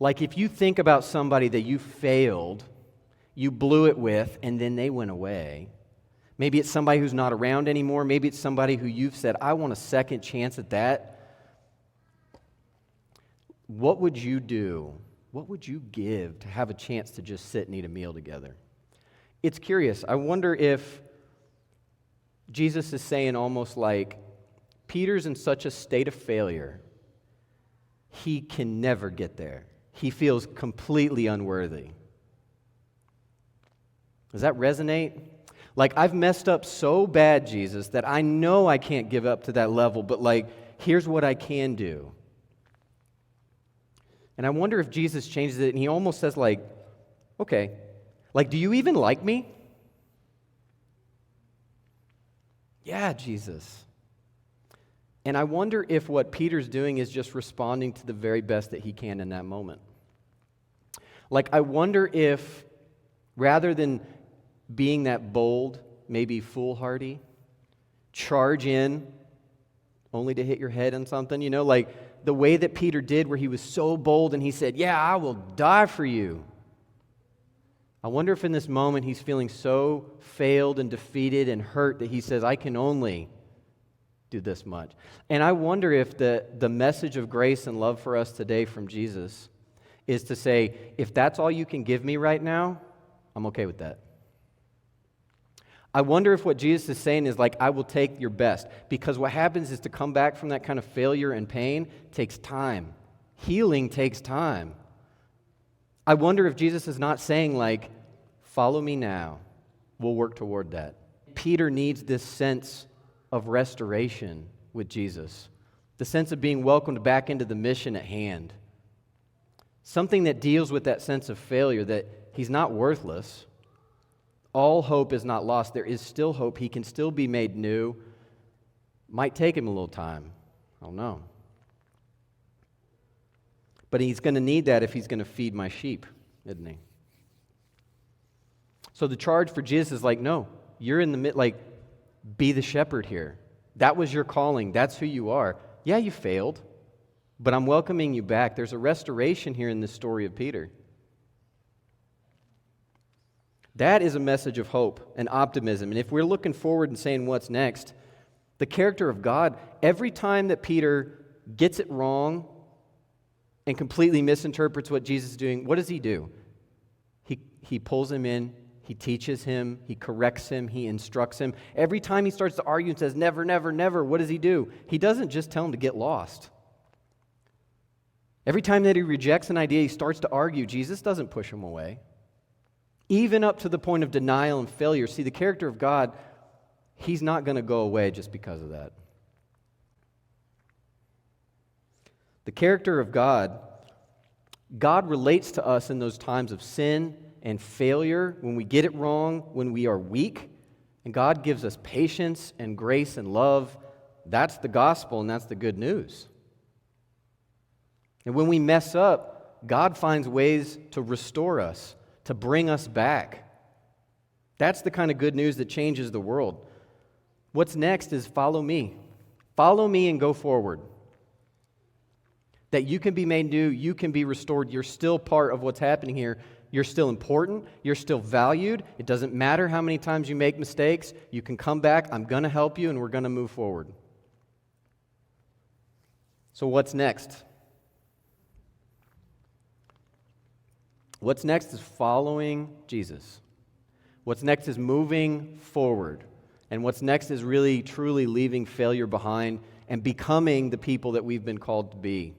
Like if you think about somebody that you failed, you blew it with, and then they went away. Maybe it's somebody who's not around anymore. Maybe it's somebody who you've said, I want a second chance at that. What would you do? What would you give to have a chance to just sit and eat a meal together? It's curious. I wonder if Jesus is saying almost like, Peter's in such a state of failure, he can never get there. He feels completely unworthy. Does that resonate? Like, I've messed up so bad, Jesus, that I know I can't give up to that level, but like, here's what I can do. And I wonder if Jesus changes it, and he almost says like, okay, like, do you even like me? Yeah, Jesus. And I wonder if what Peter's doing is just responding to the very best that he can in that moment. Like, I wonder if rather than being that bold, maybe foolhardy, charge in only to hit your head on something, like the way that Peter did where he was so bold and he said, yeah, I will die for you. I wonder if in this moment he's feeling so failed and defeated and hurt that he says, I can only do this much. And I wonder if the message of grace and love for us today from Jesus is to say, if that's all you can give me right now, I'm okay with that. I wonder if what Jesus is saying is like, I will take your best. Because what happens is to come back from that kind of failure and pain takes time. Healing takes time. I wonder if Jesus is not saying like, follow me now. We'll work toward that. Peter needs this sense of restoration with Jesus. The sense of being welcomed back into the mission at hand. Something that deals with that sense of failure, that he's not worthless. All hope is not lost. There is still hope. He can still be made new. Might take him a little time. I don't know. But he's going to need that if he's going to feed my sheep, isn't he? So the charge for Jesus is like, no, you're in the mid, like, be the shepherd here. That was your calling. That's who you are. Yeah, you failed, but I'm welcoming you back. There's a restoration here in this story of Peter. That is a message of hope and optimism. And if we're looking forward and saying what's next, the character of God, every time that Peter gets it wrong and completely misinterprets what Jesus is doing, what does he do? He pulls him in, he teaches him, he corrects him, he instructs him. Every time he starts to argue and says, never, never, never, what does he do? He doesn't just tell him to get lost. Every time that he rejects an idea, he starts to argue. Jesus doesn't push him away. Even up to the point of denial and failure. See, the character of God, he's not going to go away just because of that. The character of God relates to us in those times of sin and failure, when we get it wrong, when we are weak, and God gives us patience and grace and love. That's the gospel, and that's the good news. And when we mess up, God finds ways to restore us, to bring us back. That's the kind of good news that changes the world. What's next is follow me. Follow me and go forward. That you can be made new, you can be restored. You're still part of what's happening here. You're still important. You're still valued. It doesn't matter how many times you make mistakes. You can come back. I'm going to help you, and we're going to move forward. So what's next? What's next is following Jesus. What's next is moving forward. And what's next is really, truly leaving failure behind and becoming the people that we've been called to be.